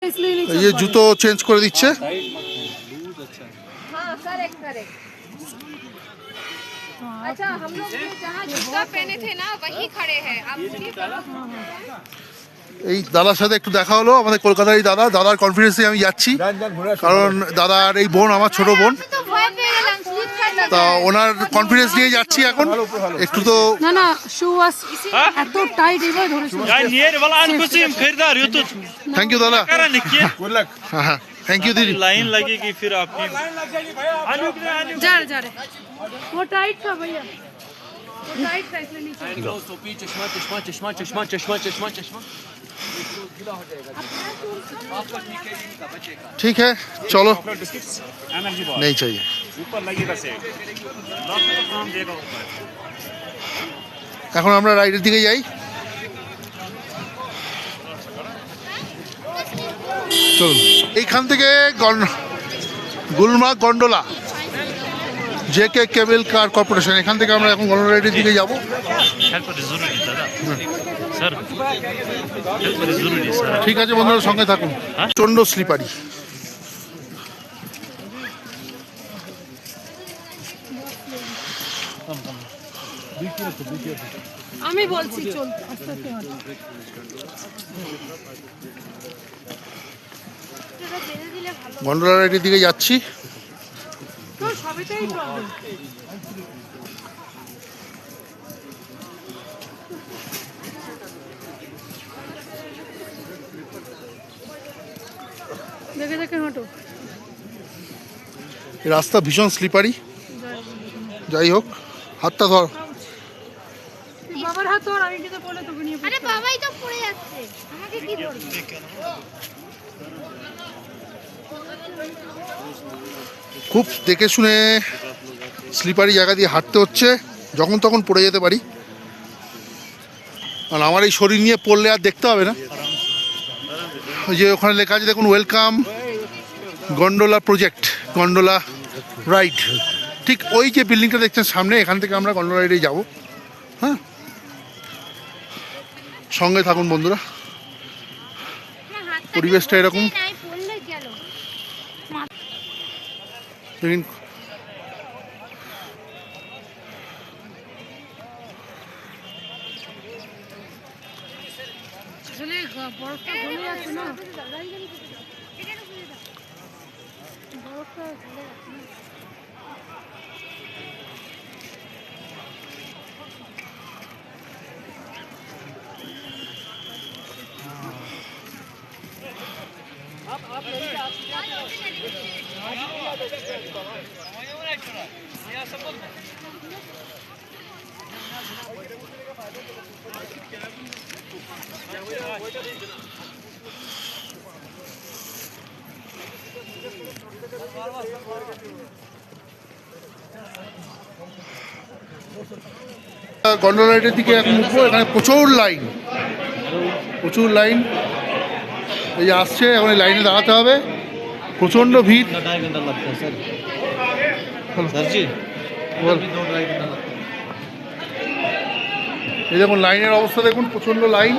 ये जूतो चेंज कर দিচ্ছে। अच्छा हम लोग जहाँ जूता पहने थे ना वहीं खड़े हैं आप এই দাদার সাথে একটু দেখা হলো, আমাদের কলকাতার এই দাদার কনফিডেন্সে আমি যাচ্ছি, কারণ দাদার এই বোন আমার ছোট বোন, তা ওনার কনফিডেন্স নিয়ে যাচ্ছি এখন একটু। তো না না শু ওয়াজ এত টাইট এবার ধরেছিল নিয়ে वाला अनकुसिम खरीदार हो तो थैंक यू दादा, गुड लक। हाँ थैंक यू दीदी। लाइन लगेगी फिर आपकी जा रहे वो टाइट था भैया, वो टाइट था इसलिए नीचे चश्मा चश्मा चश्मा चश्मा चश्मा चश्मा चश्मा ठीक है चलो, एनर्जी बॉल नहीं चाहिए। ऊपर लगेगा से लॉक काम देगा ऊपर। এখন আমরা রাইডের দিকে যাই, চলুন। এইখান থেকে গুলমার্গ গন্ডোলা জেকে কেবল কার কর্পোরেশন, এখান থেকে আমরা এখন গন্ডোলা রাইডের দিকে যাব। ঠিক আছে বন্ধুরা, সঙ্গে থাকুন। চন্ড স্লিপারি আমি বলছি চল আস্তে আস্তে হাঁটো। গন্ডোলা রাইডের দিকে যাচ্ছি। তো সবেতেই প্রবলেম। দেখে দেখে হাঁটো। এই রাস্তা ভীষণ স্লিপারি, যাই হোক হাতটা ধর। বাবার হাত ধর, আমি কিন্তু বলে তোকে নিয়ে। আরে বাবাই তো পড়ে যাচ্ছে, আমাকে কি বলবি? খুব দেখে শুনে স্লিপারি জায়গা দিয়ে হাঁটতে হচ্ছে, যখন তখন পড়ে যেতে পারি, আর আমার এই শরীর নিয়ে পড়লে আর দেখতে হবে না। ওই যে ওখানে লেখা আছে দেখুন, welcome gondola project, gondola ride, ঠিক ওই যে বিল্ডিংটা দেখছেন সামনে, এখান থেকে আমরা গন্ডোলা রাইডে যাব। হ্যাঁ, সঙ্গে থাকুন বন্ধুরা, পরিবেশটা এরকম। দেখুন আসলে বরফটা গলে যাচ্ছে না, বরফটা গলে যাচ্ছে না। গন্ডোলা রাইডের দিকে এখন উঠবো। এখানে প্রচুর লাইন, প্রচুর লাইন, এই যে আসছে, এখন এই লাইনে দাঁড়াতে হবে, প্রচণ্ড ভিড়। এই দেখুন লাইনের অবস্থা দেখুন, প্রচণ্ড লাইন।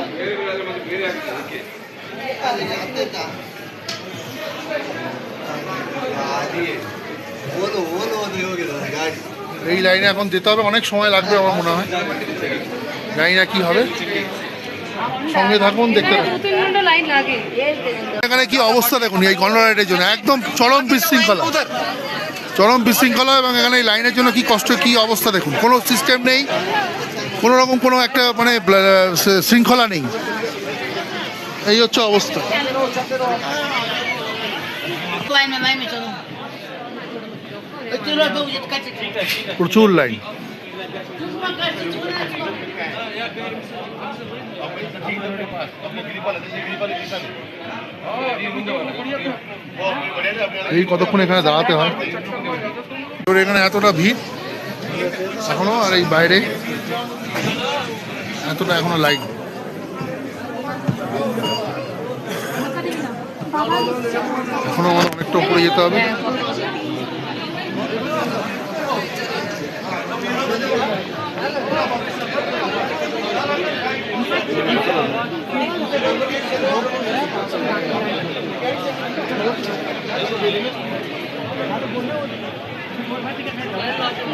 এই লাইনে এখন যেতে হবে, অনেক সময় লাগবে আমার মনে হয়, জানি না কি হবে, সঙ্গে থাকুন, দেখতে থাকুন। এখানে কি অবস্থা দেখুন এই গন্ডোলা রাইডের জন্য, একদম চরম বিশৃঙ্খলা, চরম বিশৃঙ্খলা, এবং এখানে এই লাইনের জন্য কি কষ্ট, কি অবস্থা দেখুন, কোনো সিস্টেম নেই, কোনো রকম কোনো একটা মানে শৃঙ্খলা নেই, এই হচ্ছে অবস্থা। প্রচুর লাইন। এই কতক্ষণ এখানে দাঁড়াতে হয়, এখানে এতটা ভিড় এখনো, আর এই বাইরে এতটা এখনো লাইন। এখনো আমাদের অনেকটা উপরে যেতে হবে।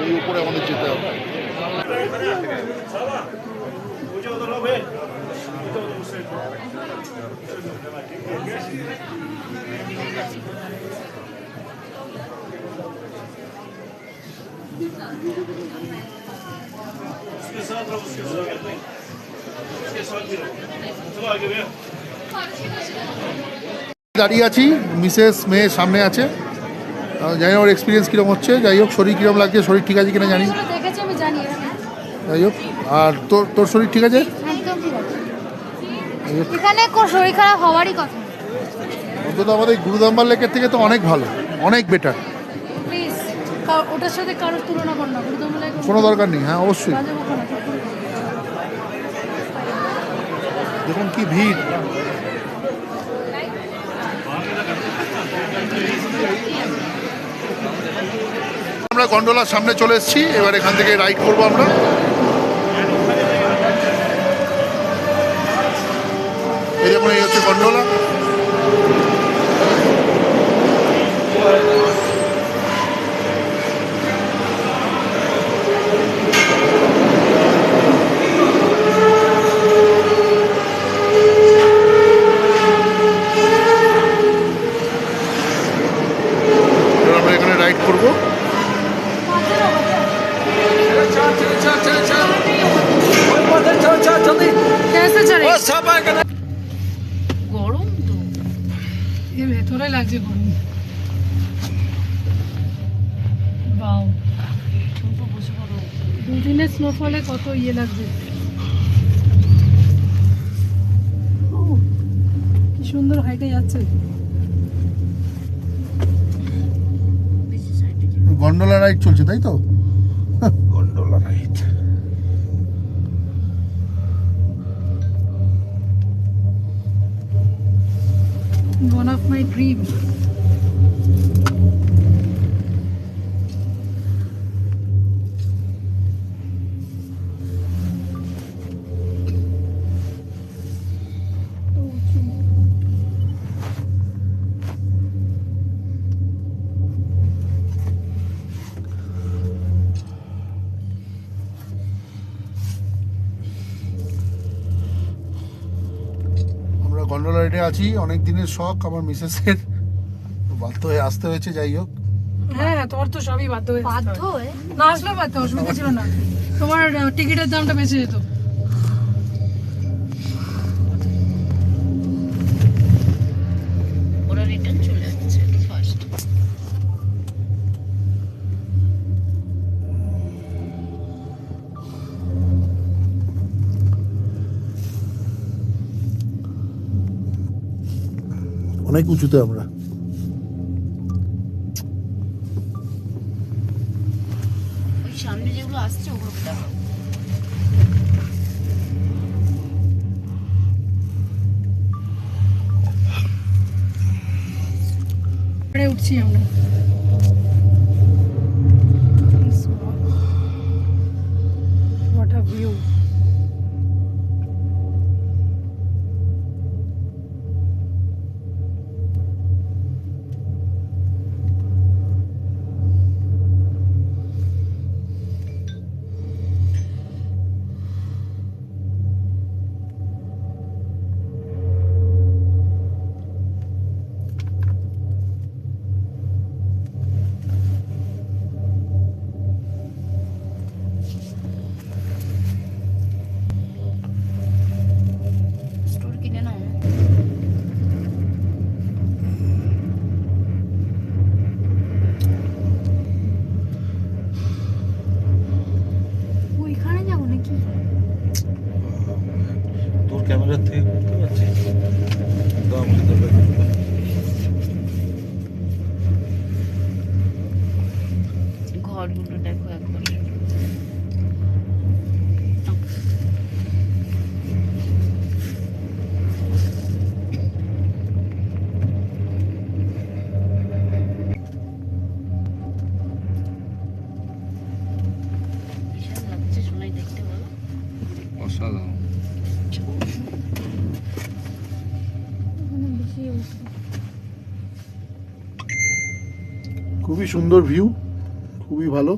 ওই উপরে আমাদের যেতে হবে। দাঁড়িয়ে আছি, মিসেস মেয়ে সামনে আছে, জানি না ওর এক্সপিরিয়েন্স কীরকম হচ্ছে। যাই হোক, শরীর কীরকম লাগছে, শরীর ঠিক আছে কিনা জানি, দেখেছি আমি জানি। যাই হোক। আর তোর তোর শরীর ঠিক আছে? একদম ঠিক আছে। এখানে শরীর খারাপ হওয়ারই কথা। অন্তত আমাদের গুরুদাম্বার লেকের থেকে তো অনেক ভালো, অনেক বেটার। প্লিজ ওটার সাথে কারোর তুলনা করো না, গুরুদম্বলে কোনো দরকার নেই। হ্যাঁ অবশ্যই। বাজে বকো না, চুপ করে বলো। দেখুন কি ভিড়। আমরা গন্ডোলার সামনে চলে এসেছি, এবার এখান থেকে রাইড করবো আমরা। এই দেখুন, এই হচ্ছে গন্ডোলা। এবার আমরা এখানে রাইড করবো। कैसे चढ़े? গরম তো ये ভেতরে লাগছে গরম। বাও, ছোট বসে পড়ো। দুদিনের স্নোফলে কত ইয়ে লাগছে। ও, কি সুন্দর হাইটে যাচ্ছে। বেশি সাইডে গন্ডোলা রাইড চলছে, তাই তো? Gondola ride. One of my dreams. আমরা গন্ডোলা রাইডে আছি, অনেক দিনের শখ আমার মিসেসের, বাধ্য হয়ে আসতে হয়েছে। যাই হোক, হ্যাঁ তোমার তো সবই বাধ্য হয়ে আসতে বাধ্য হয়। হয়ে না আসলেও বাধ্য, অসুবিধা ছিল না। তোমার টিকিটের দামটা বেঁচে যেত। ওরা রিটার্ন চলে যাচ্ছে ফার্স্ট। অনেক উঁচুতে আমরা। ওই সামনে যেগুলো আসছে ওগুলো দেখো। উঠছি আমরা। What a view. স্টোর কিনে নাও না। ওইখানে যাবো নাকি? তোর ক্যামেরা থেকে করতে পারছি তো আমাকে দরকার ঘরগুলো দেখো একবার। বিশাল লাগছে শোনাই দেখতে বলো। অসাধারণ। খুবই সুন্দর ভিউ, খুবই ভালো।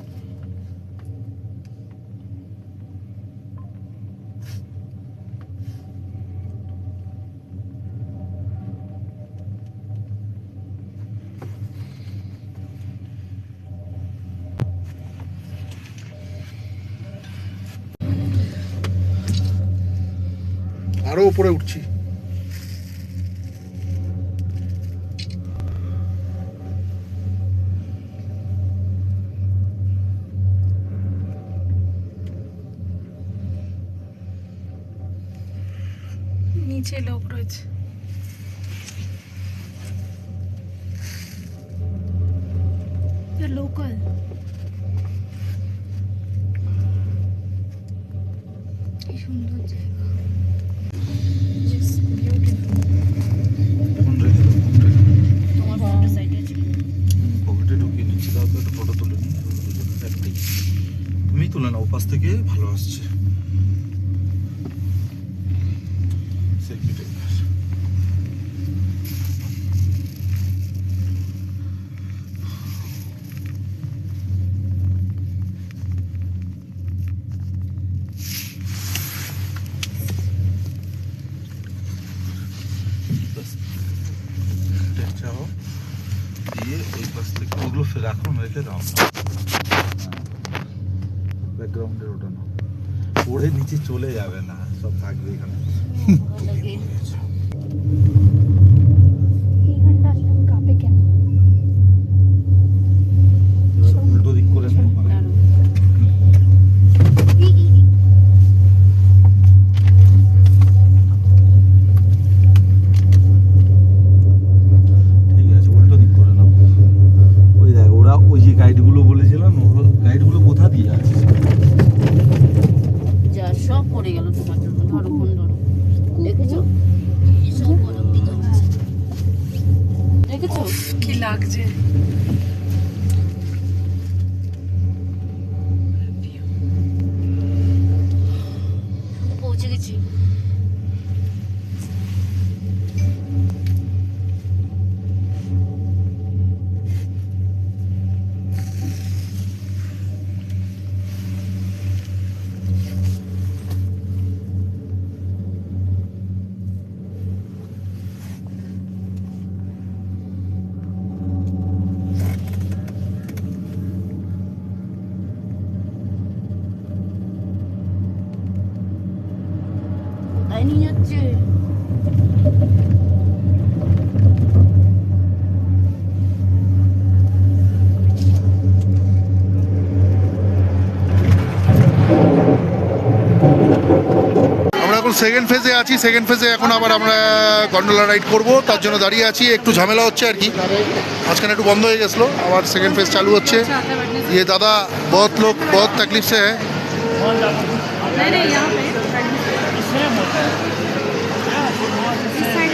আরো উপরে উঠছি। নিচে লোক রয়েছে। লোকাল কি সুন্দর জায়গা। তোমার ফোনটা সাইডে আছে। পকেটে ঢুকিয়ে নিচ্ছি, দাও তো একটা ফটো তুলে নিই একটাই। তুমি তুলে নাও, পাশ থেকে ভালো আসছে সেলফিটা। চাও দিয়ে এই পাশ থেকে ওগুলো রাখো, রেখে দাও। ব্যাকগ্রাউন্ডের ওটা না, পড়ে নিচে চলে যাবে না, সব থাকবে এখানে। উল্টো দিক করে নাও। ঠিক আছে, উল্টো দিক করে নাও। ওই দেখ, ওরা ওই যে গাইডগুলো বলেছিলাম, গাইডগুলো কোথা দিয়ে আছে? যা সব পড়ে গেল তোমার জন্য। ধরো ফোন ধরো, দেখেছো সব বরফ দিয়ে যাচ্ছে। দেখেছো কি লাগছে। পৌঁছে গেছি। তাই নিয়ে যাচ্ছে। আমরা এখন সেকেন্ড ফেজে আছি। সেকেন্ড ফেজে এখন আবার আমরা গন্ডোলা রাইড করব, তার জন্য দাঁড়িয়ে আছি। একটু ঝামেলা হচ্ছে আর কি, মাঝখানে একটু বন্ধ হয়ে গেছিলো, আবার সেকেন্ড ফেজ চালু হচ্ছে। ये दादा बहुत लोग बहुत तकलीफ से है। नहीं नहीं यहाँ पे इस साइड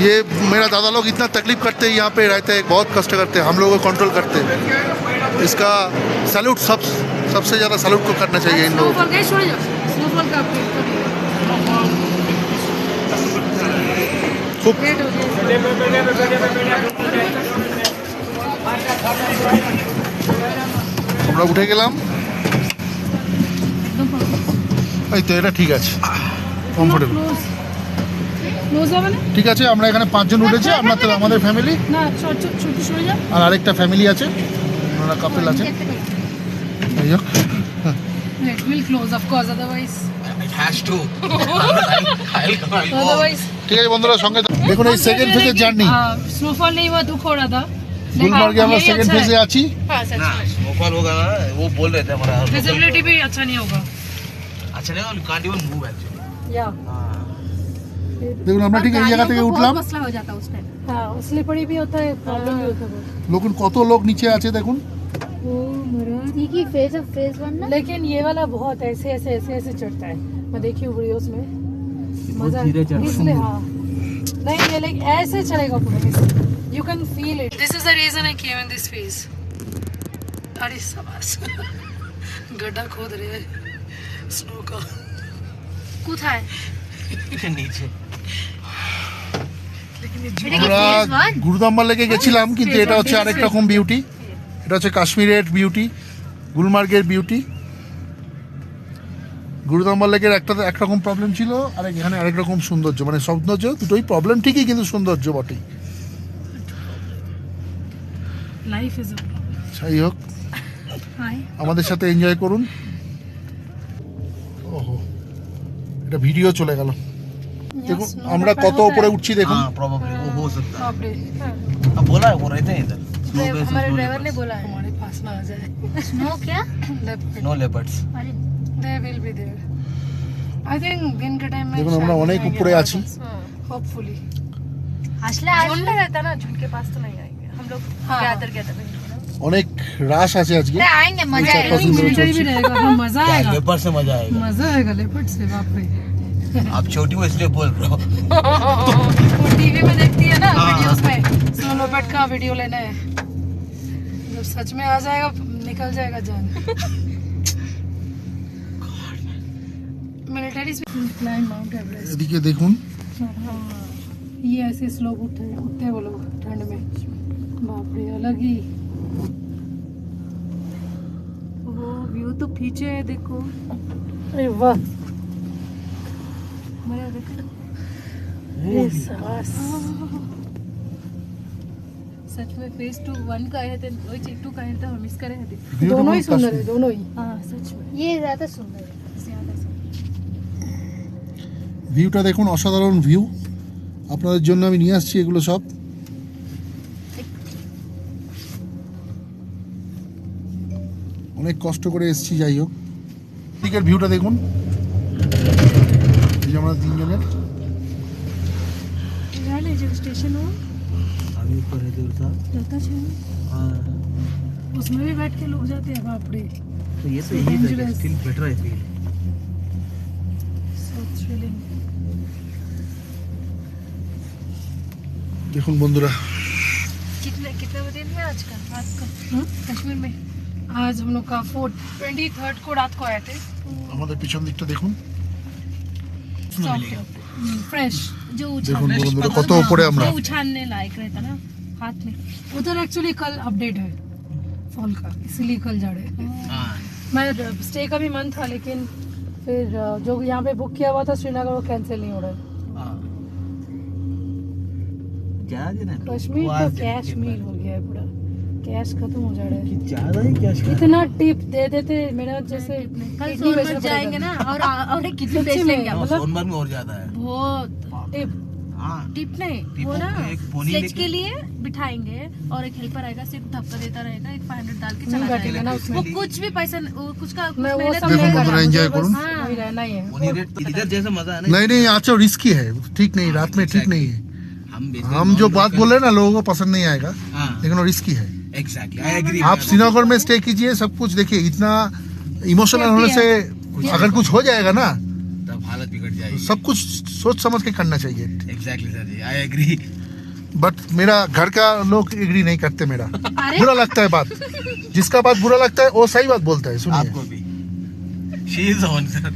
ये मेरा दादा लोग इतना तकलीफ करते हैं, यहाँ पे रहते हैं, बहुत कष्ट करते हैं, हम लोगों को कंट्रोल करते हैं। इसका सैल्यूट सबसे ज़्यादा सैल्यूट को करना चाहिए इन लोगों को। स्नोफॉल गए छोड़ जाओ। स्नोफॉल का खूब लेट हो गया। আমরা উঠে গেলাম। এই তো এটা ঠিক আছে, কমফোর্টেবল ক্লোজ হবে না? ঠিক আছে। আমরা এখানে 5 জন উঠেছি, আমরা তো আমাদের ফ্যামিলি না ছোট সরে যাও। আর আরেকটা ফ্যামিলি আছে, ওনারা কাপল আছে। এই হোক, It will close of course otherwise ঠিক আছে বন্ধুরা, সঙ্গে দেখুন এই সেকেন্ড ফেজের জার্নি। स्नोफॉल नहीं हुआ, दुख हो रहा था। गुलमर्गे আমরা সেকেন্ড ফেজে আছি। हाँ सच में स्नोफॉल होगा ना, वो बोल रहे थे हमारा विजिबिलिटी भी अच्छा नहीं होगा। अच्छा नहीं, you can't even move actually। या দেখুন আমরা ঠিক এই জায়গা থেকে উঠলাম। मसला हो जाता है उस टाइम। हाँ स्लिपरी भी होता है, प्रॉब्लम भी होता है बहुत। লোকুন কত লোক নিচে আছে দেখুন। ठीक ही फेज 1 ना। लेकिन ये वाला बहुत ऐसे चढ़ता है, मैं देखी हूँ वीडियोस में। मजा धीरे चढ़ता है। इसलिए हाँ नहीं, ये लाइक ऐसे चढ़ेगा पूरा, you can feel it. This is the reason I came in this phase. अरे शाबाश गड्ढा खोद रहे हैं स्नो का। কোথায়? नीचे लेकिन ये এটা কি আমরা phase 1? গুরুদাম্বার লেকে গেছিলাম, কিন্তু এটা হচ্ছে আরেক রকম বিউটি। এটা হচ্ছে কাশ্মীরের বিউটি, গুলমার্গের বিউটি। গুরুদাম্বার লেকের একরকম প্রবলেম ছিল, আর এখানে আরেক রকম সৌন্দর্য, মানে সৌন্দর্য দুটোই প্রবলেম ঠিকই, কিন্তু সৌন্দর্য বটেই। लाइफ इज अ যাই হোক, हाय। আমাদের সাথে এনজয় করুন। ওহো এটা ভিডিও চলে গেল। দেখুন snow আমরা leopard কত होता উপরে है। উঠছি দেখুন। हाँ प्रॉब्लली वो हो सकता है। बाप रे, हाँ, अब बोला है वो रहते हैं इधर। हमारे ड्राइवर ने बोला है हमारे पास ना आ जाए। स्नो क्या Leopard, नो लेपर्ड्स। अरे they will be there. I think दिन के टाइम में দেখুন আমরা शायद অনেক आएंगे উপরে हमारे আছি। पास, hopefully। असला झुंड में रहता ना, झुंड के पास तो नहीं आएंगे हम लोग। हाँ, गैदर गैदर অনেক রাশ আছে আজকে। आएंगे मजा चार आएगा पाँच दिन में मिलिट्री भी रहेगा, हाँ, मजा आएगा, लेपर्ड से मजा आएगा। मजा आएगा लेपर्ड से, बाप रे। आप छोटी हो इसलिए बोल रहे हो। वो टीवी में देखती है ना हाँ। वीडियोस में, स्नो लेपर्ड का वीडियो लेना है, जब सच में आ जाएगा निकल जाएगा जान। Military climb mount Everest. এদিকে দেখুন ये ऐसे स्लोप उठते हैं वो लोग ठंड में, बाप रे अलग ही। वो व्यू तो पीछे है देखो। अरे वाह, मेरा देखो अरे सास। सच में फेज 2 1 का आए थे, वही 2 का आए थे, हम इसका रहे थे। दोनों ही सुंदर है, दोनों ही। हाँ सच में ये ज्यादा सुंदर है ज्यादा से ভিউটা দেখুন, অসাধারণ ভিউ। আপনাদের জন্য আমি নিয়ে আসছি এগুলো সব। অনেক কষ্ট করে এসেছি, যাই হোক। দিকের ভিউটা দেখুন, এই যে আমরা তিনজনের। वाले जो स्टेशन हो अभी ऊपर है दूर था। रहता है, हाँ उसमें भी बैठ के लोग जाते हैं, बाप रे, तो ये तो यही Dangerous. Still better I feel. so thrilling। দেখুন বন্ধুরা, कितने कितने बजे में आज का रात का कश्मीर में? आज हम लोग का 23rd को रात को आए थे। আমাদের পিছন দিকটা দেখুন। फ्रेश। जो দেখুন उछाल বন্ধুরা কত উপরে আমরা। जो उछालने लायक रहता ना हाथ में। उधर एक्चुअली कल अपडेट है फॉल का, इसीलिए कल जा रहे हैं। हाँ मैं स्टे का भी मन था, लेकिन फिर जो यहाँ पे बुक किया हुआ था श्रीनगर, वो कैंसिल नहीं हो रहा है। हाँ ज्यादा ना कश्मीर वो तो आज कैश्मीर हो गया है पूरा, कैश खत्म हो जा रहा है। ज्यादा ही क्या इतना टिप दे देते मेरा, जैसे कल किडनी बेचना सोनमर्ग जाएंगे पड़ेगा। ना और एक कितने सच्ची बेच में, लेंगे हम। मतलब सोनमर्ग में और ज्यादा है। बहुत टिप। हाँ टिप नहीं, टिप वो ना एक पोनी स्लेज लेके- के लिए बिठाएंगे और एक हेल्पर आएगा, सिर्फ धक्का देता रहेगा, एक 500 डाल के नहीं चला बैठेगा जाएगा। ना उसमें। वो कुछ भी पैसा वो कुछ का कुछ मैं वो मेहनत सब नहीं नहीं देखो करना। बंधुरा, enjoy मुझे करूँ। बस वही रहना ही है। पोनी रेट तो इधर जैसा मजा है ना। नहीं नहीं, अच्छा रिस्की है, ठीक नहीं, रात में ठीक नहीं है। हम जो बात बोल रहे हैं ना, लोगों को पसंद नहीं आएगा, हाँ लेकिन वो रिस्की है। Exactly I agree. आप श्रीनगर में स्टे कीजिए, सब कुछ देखिए। इतना इमोशनल होने से अगर कुछ हो जाएगा ना, तब हालत बिगड़ जाएगी। सब कुछ सोच समझ के करना चाहिए। Exactly sir ji I agree. But मेरा घर का लोग एग्री नहीं करते, मेरा बुरा लगता है बात। जिसका बात बुरा लगता है वो सही बात बोलता है, सुनिए। आपको भी शी इज ऑन सर।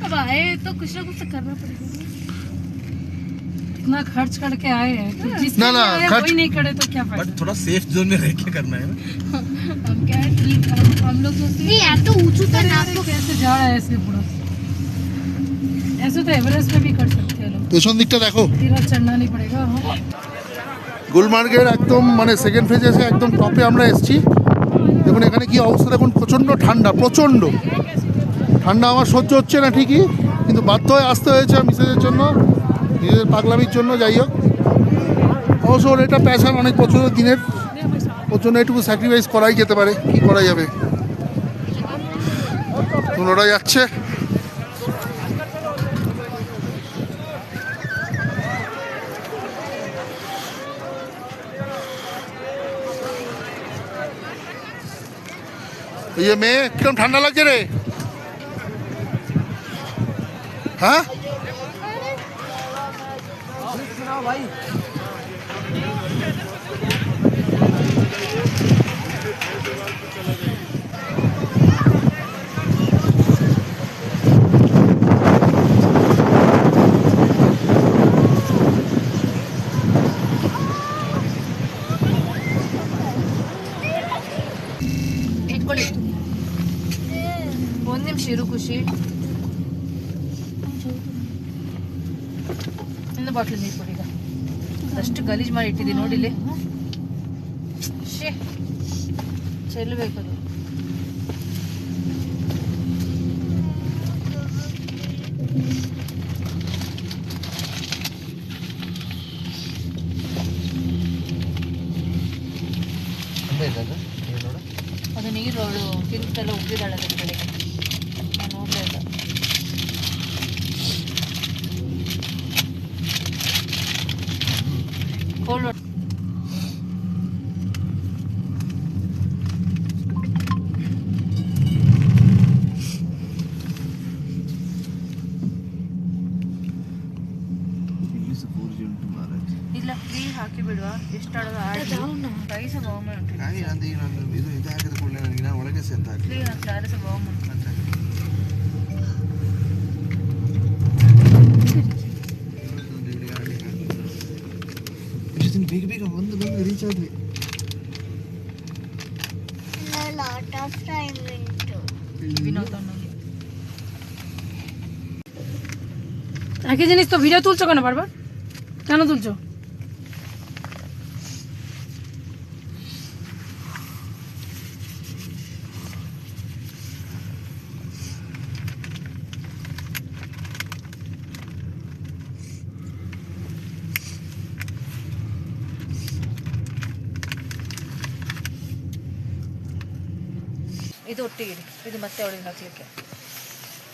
अब आए तो कुछ ना कुछ तो करना पड़ेगा। इतना खर्च करके आए हैं, तो जिसके ना, लिए आए खर्च- वही नहीं करे तो क्या बट फायदा। थोड़ा सेफ जोन में रह के करना है ना। हम क्या है ठीक हम लोग सोचते नहीं यार तो ऊंचू तो ना तो कैसे जा रहा है ऐसे पूरा, ऐसे तो एवरेस्ट में भी कर सकते हैं लोग, পেছন দিকটা দেখো। तीरा चढ़ना नहीं पड़ेगा। हाँ। গুলমার্গের একদম মানে সেকেন্ড ফেজে এসে একদম টপে আমরা এসেছি। দেখুন এখানে কি অবস্থা দেখুন, প্রচণ্ড ঠান্ডা, প্রচণ্ড ঠান্ডা। আমার সহ্য হচ্ছে না ঠিকই, কিন্তু বাধ্য হয়ে আসতে হয়েছে মিসেজের জন্য, নিজেদের পাগলামির জন্য। যাই হোক, অবশ্য ওর এটা প্যাশন, অনেক বছরের দিনের, ওর জন্য এটুকু স্যাক্রিফাইস করাই যেতে পারে, কি করা যাবে। তো ওরা যাচ্ছে। এই যে মেয়ে, কিরকম ঠান্ডা লাগছে রে? হ্যাঁ ಇಟ್ಕೊಳ್ಳಿ ಒಂದ್ ನಿಮಿಷ ಇರು ಖುಷಿ. ಇನ್ನು ಬಾಟ್ಲ್ ನೀರು ಕೊಡಿ. ಈಗ ಅಷ್ಟು ಗಲೀಜ್ ಮಾಡಿ ಇಟ್ಟಿದ್ದೀನಿ ನೋಡಿಲ್ಲಿ. ಶೇ ಚೆಲ್ಲಬೇಕು ಅದು. ಅದು ನೀರು ಅವಳು ತಿಂತೆಲ್ಲ ಉಬ್ಬಿದಾಳೆ ಅದರ ಕಡೆಗೆ ನಾನು ನೋಡ್ತಾ ಇಲ್ಲ. ಕೋಲ್ಡ್ ಇಲ್ಲ ಫ್ರೀ ಹಾಕಿ ಬಿಡುವ ಎಷ್ಟು ಆಡೋದು ಆಡಿ ಪ್ರೈಸ್ ಗವರ್ಮೆಂಟ್ ಇದು ಹಾಕಿದ ಕೂಡಲೇ ನನಗೆ ನಾನು ಒಳಗೆ ಸೆಂತ ಫ್ರೀ ಹಾಕಿ ಆರಿಸ ಗವರ್ಮೆಂಟ್ ಬೇಗ ಬೇಗ ಬಂದು ರೀಚ್ ಆದ್ವಿ. একই জিনিস তো ভিডিও তুলছো কেন বারবার? কেন তুলছো? ಇದು ಒಟ್ಟಿಗೆ ಇಡಿ, ಇದು ಮತ್ತೆ ಅವಳಿಗೆ ಹಾಕ್ಲಿಕ್ಕೆ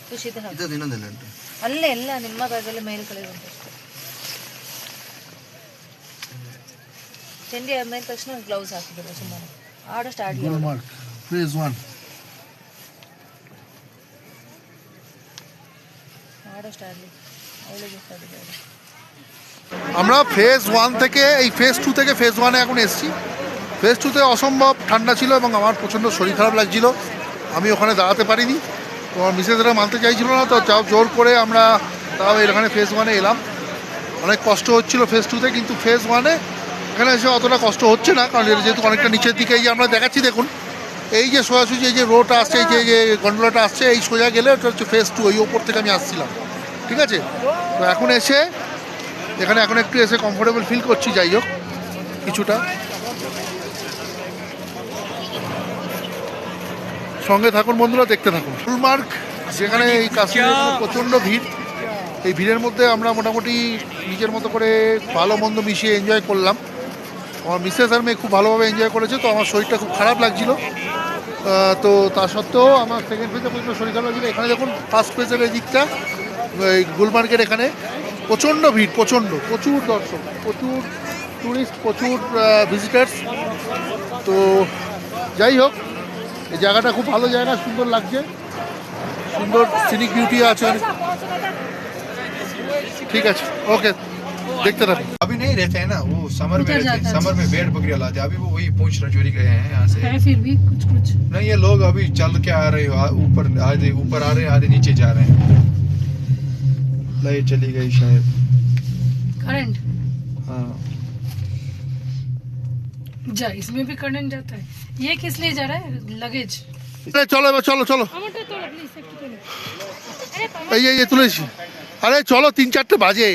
ಖುಷಿತ ಹಾಕಿ ಇದು ಇನ್ನೊಂದೆಲ್ಲ ಉಂಟು. ಅಲ್ಲೇ ಎಲ್ಲ ನಿಮ್ಮ ಬ್ಯಾಗಲ್ಲಿ ಮೇಲೆ ಕಳೆದು ಉಂಟು ಅಷ್ಟೇ. ಚಂಡಿ ಆದ್ಮೇಲೆ ತಕ್ಷಣ ಗ್ಲೌಸ್ ಹಾಕಿಬಿಡು ಸುಮ್ಮನೆ ಆಡೋ ಸ್ಟಾರ್ಟ್ ಗುಲ್ಮಾರ್ಗ್ ಫೇಸ್ 1 আরো স্টার্ট অলরেডি স্টার্ট হয়ে গেছে। আমরা ফেজ 1 থেকে এই ফেজ 2 থেকে ফেজ 1 এ এখন এসেছি। ফেজ 2 তে অসম্ভব ঠান্ডা ছিল এবং আমার প্রচণ্ড শরীর খারাপ লাগছিল, আমি ওখানে দাঁড়াতে পারিনি। তো আমার মিসেসরা মানতে চাইছিল না, তো চাও জোর করে আমরা তাও এখানে ফেজ 1 এ এলাম। অনেক কষ্ট হচ্ছিল ফেজ 2 তে, কিন্তু ফেজ 1 এ এখানে এসে অতটা কষ্ট হচ্ছে না, কারণ যেহেতু অনেকটা নিচের দিকে এই যে আমরা দেখাচ্ছি দেখুন, এই যে সোজাসুজি এই যে রোডটা আসছে, এই যে গন্ডোলাটা আসছে, এই সোজা গেলে ওটা হচ্ছে ফেজ 2, ওই ওপর থেকে আমি আসছিলাম। ঠিক আছে, তো এখন এসে এখানে এখন একটু এসে কমফোর্টেবল ফিল করছি। যাই হোক কিছুটা, সঙ্গে থাকুন বন্ধুরা, দেখতে থাকুন। গুলমার্গ যেখানে এই কাশ্মীরে প্রচণ্ড ভিড়, এই ভিড়ের মধ্যে আমরা মোটামুটি নিজের মতো করে ভালো মন্দ মিশিয়ে এনজয় করলাম। আমার মিসেস আর মেয়ে খুব ভালোভাবে এনজয় করেছে, তো আমার শরীরটা খুব খারাপ লাগছিল। তো তা সত্ত্বেও আমার সেকেন্ড ফেজে প্রচণ্ড শরীর খারাপ লাগছিল। এখানে দেখুন ফার্স্ট ফেজের এই দিকটা, এই গুলমার্গের এখানে প্রচণ্ড ভিড়, প্রচুর দর্শক, প্রচুর ট্যুরিস্ট, প্রচুর ভিজিটার্স। তো যাই হোক, এই জায়গাটা খুব ভালো জায়গা, সুন্দর লাগছে, সুন্দর সিনিক বিউটি আছে। ঠিক আছে, ওকে, देखते रहो। अभी नहीं रहते हैं ना, वो समर में उतर रहते जाता हैं, है। समर में भेड़ बकरियां लाते हैं। अभी वो वही पूंछ रजौरी गए हैं यहाँ से। है फिर भी कुछ कुछ नहीं, ये लोग अभी चल के आ रहे हो, ऊपर आधे ऊपर आ रहे हैं, आधे नीचे जा रहे हैं। लाइट चली गई शायद। करंट हाँ, जा, इसमें भी करंट जाता है। ये किस लिए जा रहा है? लगेज। চলো এবার, চলো চলো, এই তুলেছি। আরে চলো, 3-4টে বাজে,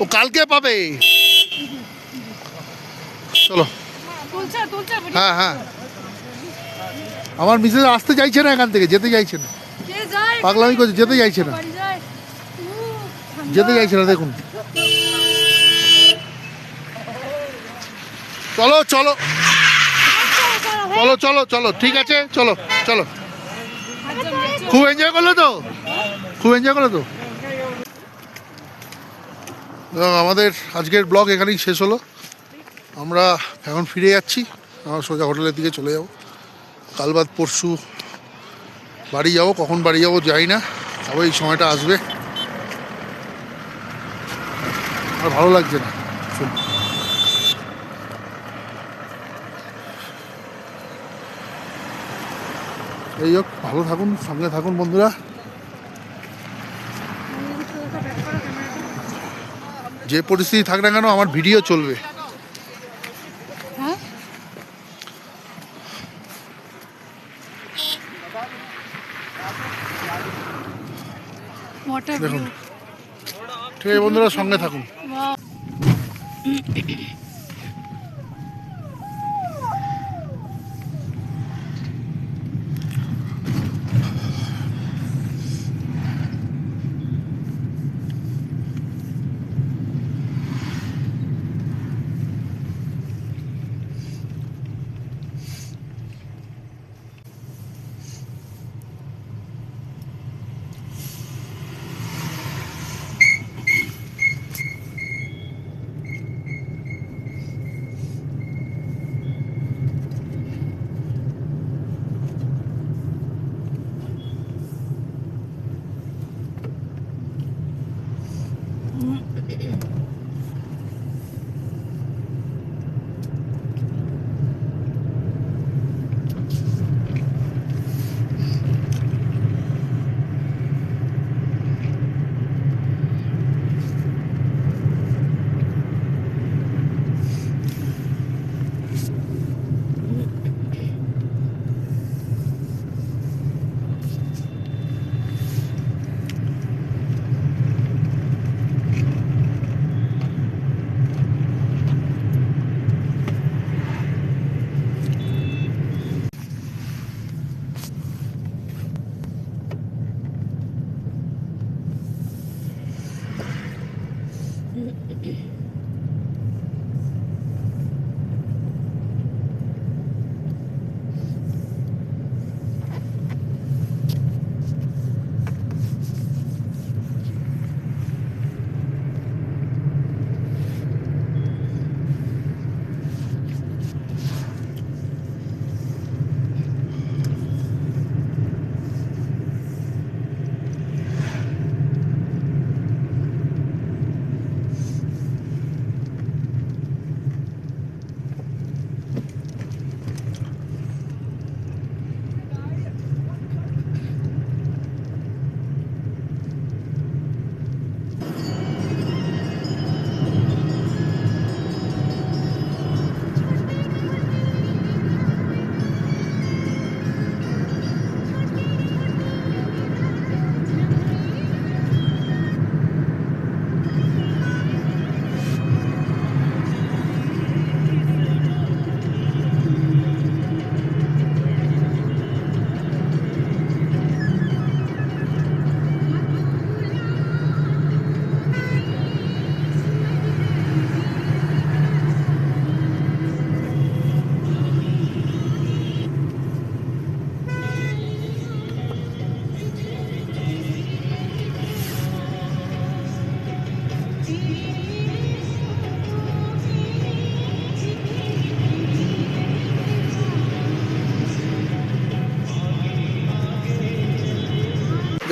ও কালকে পাবে। চলো, হ্যাঁ হ্যাঁ, আমার মিসেস আসতে চাইছে না, এখান থেকে যেতে চাইছে না, পাগলামি করছে, যেতে চাইছে না, দেখুন। চলো চলো চলো চলো চলো, ঠিক আছে, চলো চলো। খুব এনজয় করলো তো, আমাদের আজকের ব্লগ এখানেই শেষ হলো। আমরা এখন ফিরে যাচ্ছি, আমার সোজা হোটেলের দিকে চলে যাব। কাল বাদ পরশু বাড়ি যাব, কখন বাড়ি যাবো যাই না, তবে এই সময়টা আসবে। আর ভালো লাগছে না। এই হোক, ভালো থাকুন, সঙ্গে থাকুন বন্ধুরা। যে পরিস্থিতি থাক না কেন, আমার ভিডিও চলবে। দেখুন, ঠিক আছে বন্ধুরা, সঙ্গে থাকুন।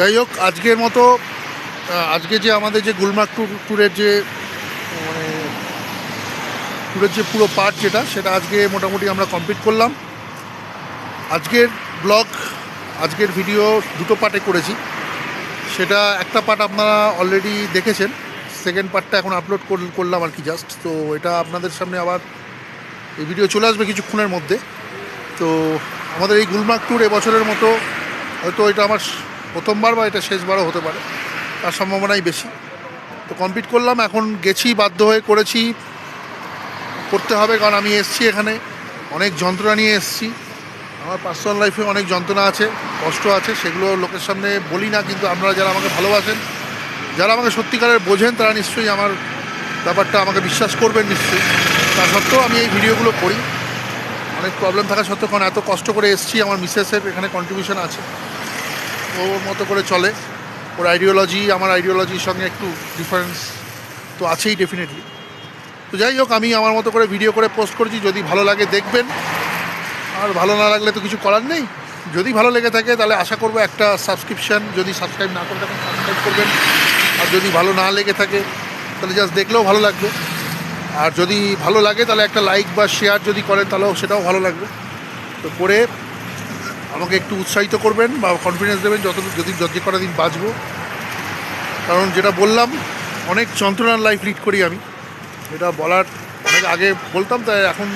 যাই হোক, আজকের মতো আজকে যে আমাদের যে গুলমার্গ ট্যুরের যে মানে ট্যুরের যে পুরো পার্ট সেটা আজকে মোটামুটি আমরা কমপ্লিট করলাম। আজকের ব্লগ, আজকের ভিডিও দুটো পার্টে করেছি। সেটা একটা পার্ট আপনারা অলরেডি দেখেছেন, সেকেন্ড পার্টটা এখন আপলোড করলাম আর কি জাস্ট। তো এটা আপনাদের সামনে আবার এই ভিডিও চলে আসবে কিছুক্ষণের মধ্যে। তো আমাদের এই গুলমার্গ ট্যুর এবছরের মতো হয়তো এটা আমার প্রথমবার বা এটা শেষবারও হতে পারে, তার সম্ভাবনাই বেশি। তো কমপ্লিট করলাম, এখন গেছি, বাধ্য হয়ে করেছি, করতে হবে, কারণ আমি এসছি এখানে অনেক যন্ত্রণা নিয়ে এসছি। আমার পার্সোনাল লাইফে অনেক যন্ত্রণা আছে, কষ্ট আছে, সেগুলো লোকের সামনে বলি না। কিন্তু আপনারা যারা আমাকে ভালোবাসেন, যারা আমাকে সত্যিকারের বোঝেন, তারা নিশ্চয়ই আমার ব্যাপারটা আমাকে বিশ্বাস করবেন নিশ্চয়ই। তা সত্ত্বেও আমি এই ভিডিওগুলো করি, অনেক প্রবলেম থাকা সত্ত্বেও, কারণ এত কষ্ট করে এসছি। আমার মিসেসের এখানে কন্ট্রিবিউশন আছে, ওর মতো করে চলে, ওর আইডিওলজি আমার আইডিওলজির সঙ্গে একটু ডিফারেন্স তো আছেই ডেফিনেটলি। তো যাই হোক, আমি আমার মতো করে ভিডিও করে পোস্ট করেছি। যদি ভালো লাগে দেখবেন, আর ভালো না লাগলে তো কিছু করার নেই। যদি ভালো লেগে থাকে তাহলে আশা করবো একটা সাবস্ক্রিপশান, যদি সাবস্ক্রাইব না করে থাকেন সাবস্ক্রাইব করবেন। আর যদি ভালো না লেগে থাকে তাহলে জাস্ট দেখলেও ভালো লাগবে। আর যদি ভালো লাগে তাহলে একটা লাইক বা শেয়ার যদি করেন তাহলেও সেটাও ভালো লাগবে। তো করে আমাকে একটু উৎসাহিত করবেন বা কনফিডেন্স দেবেন যদি যে কটা দিন বাঁচবো। কারণ যেটা বললাম, অনেক যন্ত্রণার লাইফ লিড করি আমি, এটা বলার অনেক আগে বলতাম, তাই এখন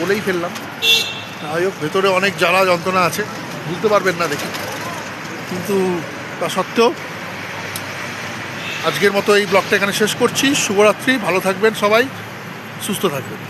বলেই ফেললাম। যাই হোক, ভেতরে অনেক জ্বালা যন্ত্রণা আছে, বুঝতে পারবেন না দেখি। কিন্তু তা সত্ত্বেও আজকের মতো এই ব্লগটা এখানে শেষ করছি। শুভরাত্রি, ভালো থাকবেন সবাই, সুস্থ থাকবেন।